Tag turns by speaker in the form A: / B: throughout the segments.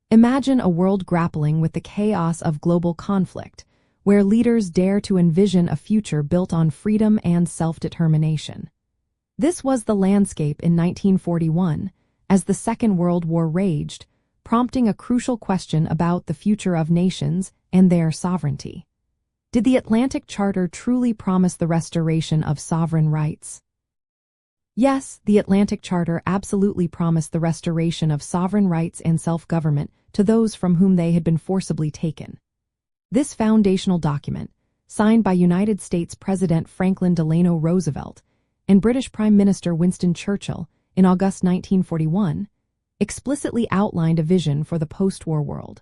A: Imagine a world grappling with the chaos of global conflict, where leaders dare to envision a future built on freedom and self-determination. This was the landscape in 1941, as the Second World War raged, prompting a crucial question about the future of nations and their sovereignty. Did the Atlantic Charter truly promise the restoration of sovereign rights? Yes, the Atlantic Charter absolutely promised the restoration of sovereign rights and self-government to those from whom they had been forcibly taken. This foundational document, signed by United States President Franklin Delano Roosevelt and British Prime Minister Winston Churchill in August 1941, explicitly outlined a vision for the post-war world,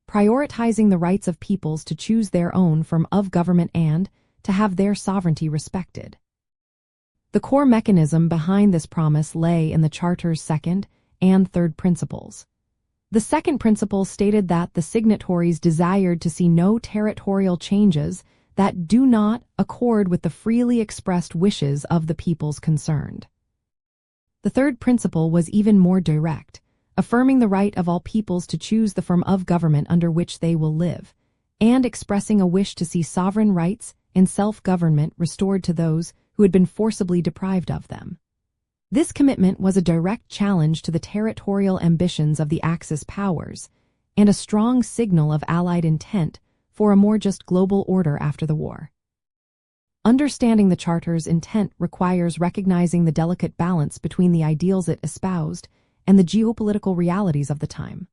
A: prioritizing the rights of peoples to choose their own form of government and to have their sovereignty respected. The core mechanism behind this promise lay in the Charter's second and third principles. The second principle stated that the signatories desired to see no territorial changes that do not accord with the freely expressed wishes of the peoples concerned. The third principle was even more direct, affirming the right of all peoples to choose the form of government under which they will live, and expressing a wish to see sovereign rights and self-government restored to those who had been forcibly deprived of them. This commitment was a direct challenge to the territorial ambitions of the Axis powers and a strong signal of Allied intent for a more just global order after the war. Understanding the Charter's intent requires recognizing the delicate balance between the ideals it espoused and the geopolitical realities of the time.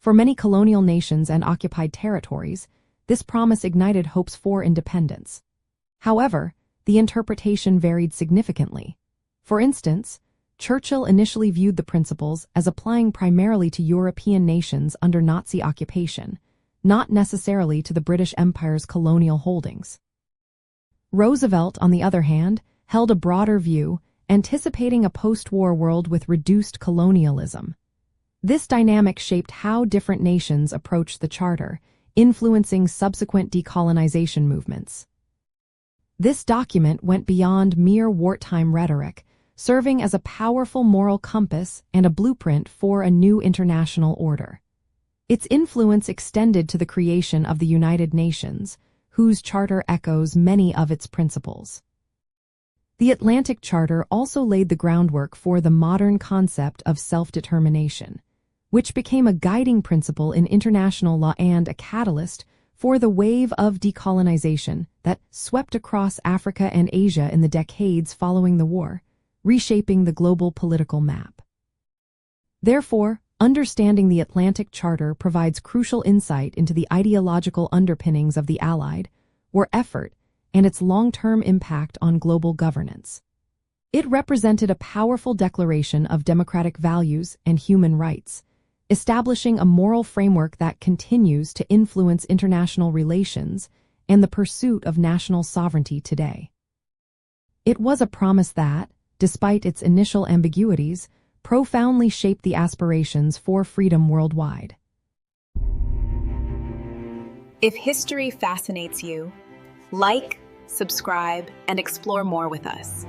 A: For many colonial nations and occupied territories, this promise ignited hopes for independence. However, the interpretation varied significantly. For instance, Churchill initially viewed the principles as applying primarily to European nations under Nazi occupation, not necessarily to the British Empire's colonial holdings. Roosevelt, on the other hand, held a broader view, anticipating a post-war world with reduced colonialism. This dynamic shaped how different nations approached the Charter, influencing subsequent decolonization movements. This document went beyond mere wartime rhetoric, serving as a powerful moral compass and a blueprint for a new international order. Its influence extended to the creation of the United Nations, whose charter echoes many of its principles. The Atlantic Charter also laid the groundwork for the modern concept of self-determination, which became a guiding principle in international law and a catalyst for the wave of decolonization that swept across Africa and Asia in the decades following the war, reshaping the global political map. Therefore, understanding the Atlantic Charter provides crucial insight into the ideological underpinnings of the Allied war effort and its long-term impact on global governance. It represented a powerful declaration of democratic values and human rights, establishing a moral framework that continues to influence international relations and the pursuit of national sovereignty today. It was a promise that, despite its initial ambiguities, profoundly shaped the aspirations for freedom worldwide.
B: If history fascinates you, like, subscribe, and explore more with us.